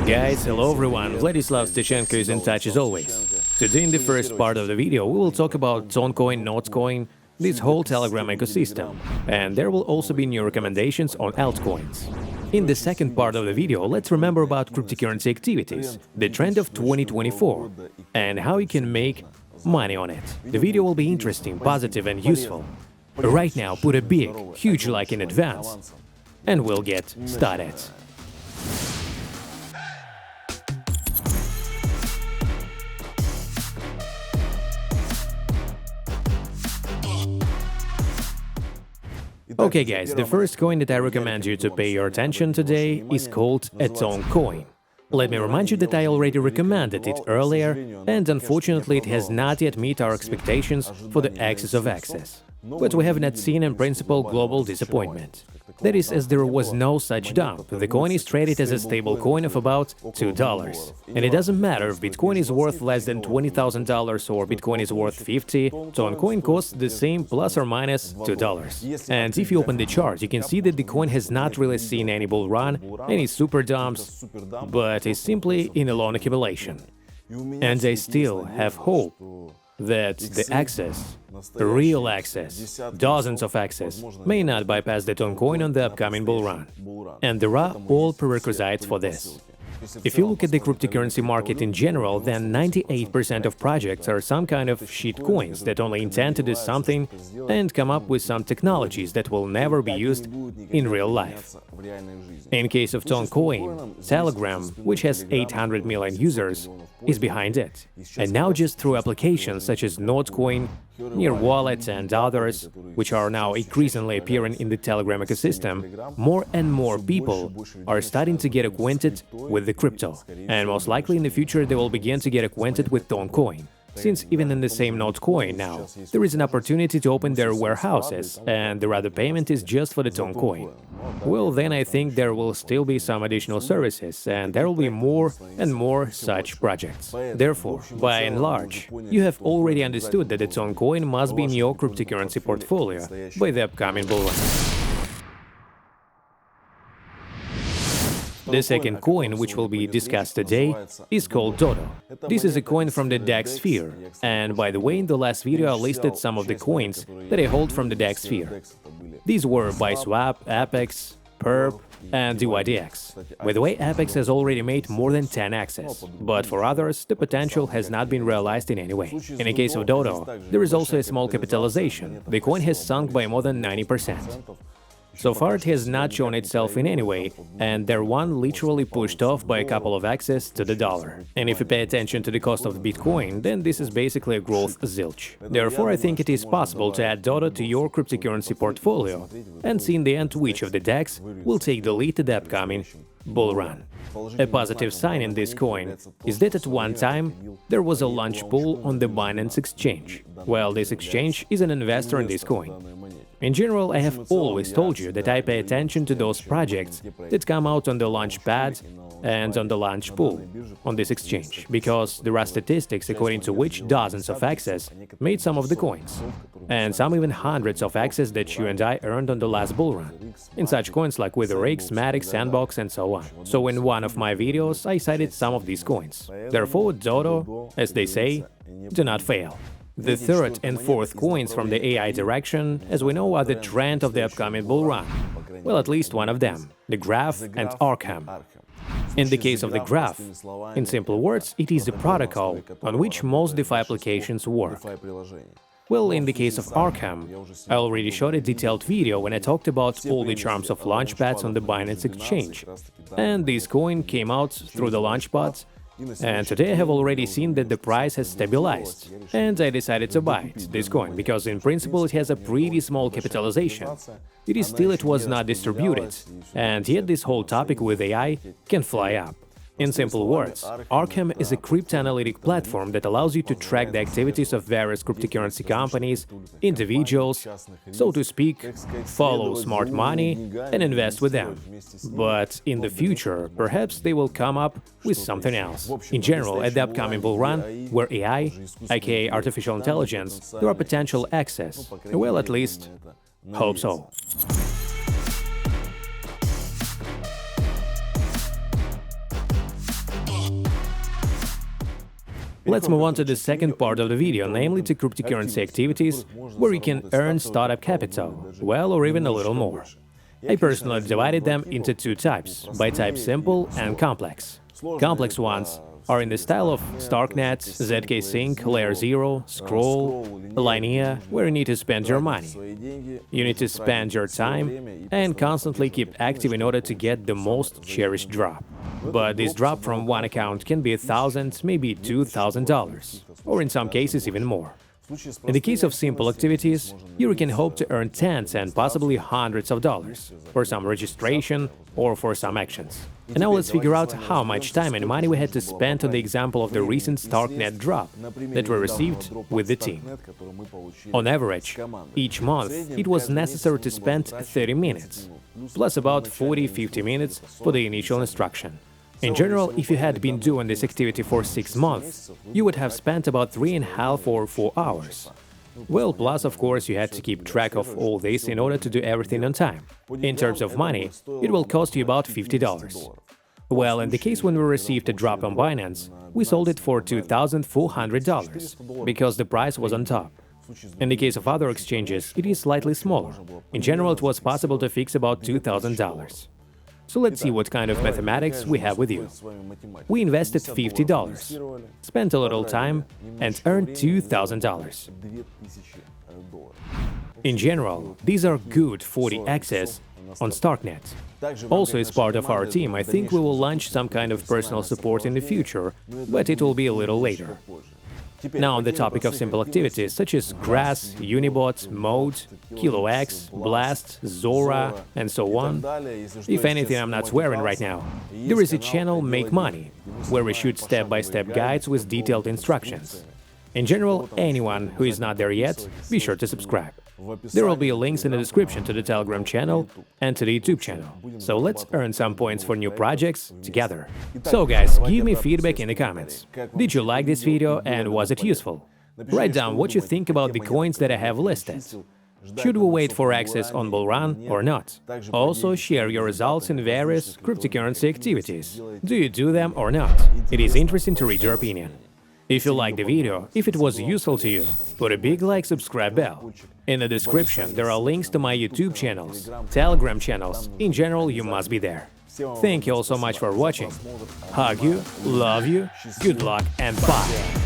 Guys, hello everyone, Vladislav Stechenko is in touch as always. Today in the first part of the video we will talk about Toncoin, Notcoin, this whole Telegram ecosystem, and there will also be new recommendations on altcoins. In the second part of the video, let's remember about cryptocurrency activities, the trend of 2024, and how you can make money on it. The video will be interesting, positive and useful. Right now, put a big, huge like in advance, and we'll get started. Okay guys, the first coin that I recommend you to pay your attention today is called a Toncoin. Let me remind you that I already recommended it earlier, and unfortunately it has not yet met our expectations for the axis of access. But we have not seen in principle global disappointment. That is, as there was no such dump, the coin is traded as a stable coin of about $2. And it doesn't matter if Bitcoin is worth less than $20,000 or Bitcoin is worth 50, Toncoin costs the same plus or minus $2. And if you open the chart, you can see that the coin has not really seen any bull run, any super dumps, but is simply in a long accumulation. And I still have hope that the access, real access, dozens of access, may not bypass the Toncoin on the upcoming bull run. And there are all prerequisites for this. If you look at the cryptocurrency market in general, then 98% of projects are some kind of shit coins that only intend to do something and come up with some technologies that will never be used in real life. In case of Toncoin, Telegram, which has 800 million users, is behind it. And now just through applications such as Notcoin, Near Wallet and others, which are now increasingly appearing in the Telegram ecosystem, more and more people are starting to get acquainted with the crypto. And most likely in the future they will begin to get acquainted with Toncoin. Since even in the same Notcoin now, there is an opportunity to open their warehouses, and the other payment is just for the Toncoin. Well, then I think there will still be some additional services, and there will be more and more such projects. Therefore, by and large, you have already understood that the Toncoin must be in your cryptocurrency portfolio by the upcoming bull run. The second coin, which will be discussed today, is called Dodo. This is a coin from the DAX sphere, and by the way, in the last video I listed some of the coins that I hold from the DAX sphere. These were BuySwap, Apex, Perp, and DYDX. By the way, Apex has already made more than 10x's, but for others, the potential has not been realized in any way. In the case of Dodo, there is also a small capitalization. The coin has sunk by more than 90%. So far it has not shown itself in any way, and their one literally pushed off by a couple of axes to the dollar. And if you pay attention to the cost of Bitcoin, then this is basically a growth zilch. Therefore, I think it is possible to add Dodo to your cryptocurrency portfolio and see in the end which of the DAX will take the lead to the upcoming bull run. A positive sign in this coin is that at one time there was a launch pool on the BingX exchange. Well, this exchange is an investor in this coin. In general, I have always told you that I pay attention to those projects that come out on the launch pad and on the launch pool on this exchange, because there are statistics according to which dozens of axes made some of the coins, and some even hundreds of axes that you and I earned on the last bull run, in such coins like WitherX, Matic, Sandbox and so on. So in one of my videos I cited some of these coins. Therefore, Dodo, as they say, do not fail. The third and fourth coins from the AI direction, as we know, are the trend of the upcoming bull run. Well, at least one of them, the Graph and Arkham. In the case of the Graph, in simple words, it is a protocol on which most DeFi applications work. Well, in the case of Arkham, I already showed a detailed video when I talked about all the charms of launchpads on the BingX exchange, and this coin came out through the launchpads. And today I have already seen that the price has stabilized, and I decided to buy it, this coin, because in principle it has a pretty small capitalization. It was not distributed, and yet this whole topic with AI can fly up. In simple words, Arkham is a crypto-analytic platform that allows you to track the activities of various cryptocurrency companies, individuals, so to speak, follow smart money and invest with them. But in the future, perhaps they will come up with something else. In general, at the upcoming bull run, where AI, aka artificial intelligence, there are potential access. Well, at least, hope so. Let's move on to the second part of the video, namely to cryptocurrency activities, where you can earn startup capital, well, or even a little more. I personally divided them into two types, by type simple and complex. Complex ones are in the style of Starknet, ZK Sync, Layer 0, Scroll, Linea, where you need to spend your money. You need to spend your time and constantly keep active in order to get the most cherished drop. But this drop from one account can be $1,000, maybe $2,000, or in some cases even more. In the case of simple activities, you can hope to earn tens and possibly hundreds of dollars for some registration or for some actions. And now let's figure out how much time and money we had to spend on the example of the recent Starknet drop that we received with the team. On average, each month it was necessary to spend 30 minutes, plus about 40–50 minutes for the initial instruction. In general, if you had been doing this activity for 6 months, you would have spent about 3.5 or 4 hours. Well, plus, of course, you had to keep track of all this in order to do everything on time. In terms of money, it will cost you about $50. Well, in the case when we received a drop on Binance, we sold it for $2,400, because the price was on top. In the case of other exchanges, it is slightly smaller. In general, it was possible to fix about $2,000. So let's see what kind of mathematics we have with you. We invested $50, spent a little time, and earned $2,000. In general, these are good 40x's on Starknet. Also, as part of our team, I think we will launch some kind of personal support in the future, but it will be a little later. Now on the topic of simple activities such as Grass, Unibot, Mode, KiloX, Blast, Zora, and so on. If anything I'm not swearing right now, there is a channel Make Money, where we shoot step-by-step guides with detailed instructions. In general, anyone who is not there yet, be sure to subscribe. There will be links in the description to the Telegram channel and to the YouTube channel. So let's earn some points for new projects together. So guys, give me feedback in the comments. Did you like this video and was it useful? Write down what you think about the coins that I have listed. Should we wait for access on bull run or not? Also, share your results in various cryptocurrency activities. Do you do them or not? It is interesting to read your opinion. If you liked the video, if it was useful to you, put a big like, subscribe bell. In the description there are links to my YouTube channels, Telegram channels, in general you must be there. Thank you all so much for watching. Hug you, love you, good luck and bye!